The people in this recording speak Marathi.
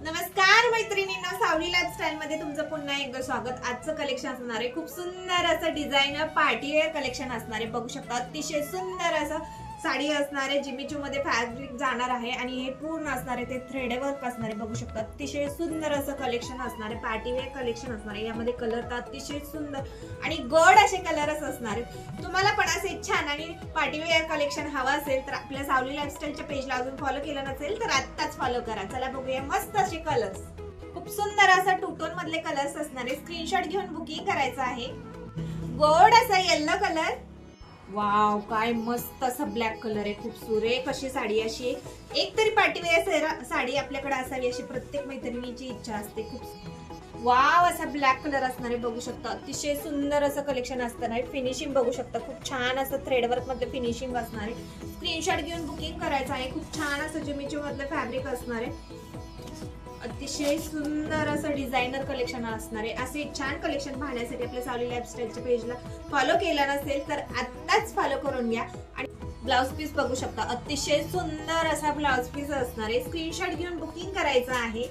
नमस्कार मैत्रिणींनो, सावली लाईफस्टाईल मध्ये तुमचं पुन्हा एकदा स्वागत। आजचं कलेक्शन असणार आहे खूप सुंदर असं डिझायनर पार्टी वेअर कलेक्शन असणार आहे। बघू शकता अतिशय सुंदर असं साडी असणार आहे। जिमीचू मध्ये फॅब्रिक जाणार आहे आणि हे पूर्ण असणार आहे ते थ्रेड वर्क असणार आहे। बघू शकता अतिशय सुंदर असं कलेक्शन असणार आहे, पार्टी वेअर कलेक्शन असणार आहे। यामध्ये कलर तर अतिशय सुंदर आणि गोड असे कलरच असणार आहेत। तुम्हाला पण असे छान आणि पार्टी वेअर कलेक्शन हवा असेल तर आपल्या सावली लाईफस्टाईलच्या पेजला अजून फॉलो केलं नसेल तर आत्ताच फॉलो करा। चला बघूया मस्त असे कलर्स, खूप सुंदर असं टू टोन मधले कलर्स असणार आहे। स्क्रीनशॉट घेऊन बुकिंग करायचं आहे। गोड असा येलो कलर, वाव काय मस्त असा ब्लॅक कलर आहे। खूप सुरेख अशी साडी, अशी एक तरी पार्टीवेअर साडी आपल्याकडे असावी अशी प्रत्येक मैत्रिणीची इच्छा असते। खूप वाव असा ब्लॅक कलर असणार आहे। बघू शकता अतिशय सुंदर असं कलेक्शन असणार आहे। फिनिशिंग बघू शकता, खूप छान असं थ्रेडवर्क मधलं फिनिशिंग असणार आहे। स्क्रीनशॉट घेऊन बुकिंग करायचं आहे। खूप छान असं जिमीचू मधलं फॅब्रिक असणार आहे। अतिशय सुंदर असं डिझायनर कलेक्शन असणार आहे। असे छान कलेक्शन पाहण्यासाठी आपल्या सावली लाईफस्टाईलच्या पेजला फॉलो केलं नसेल तर आत्ताच फॉलो करून घ्या। आणि ब्लाउज पीस बघू शकता, अतिशय सुंदर असा ब्लाउज पीस असणार आहे। स्क्रीनशॉट घेऊन बुकिंग करायचं आहे।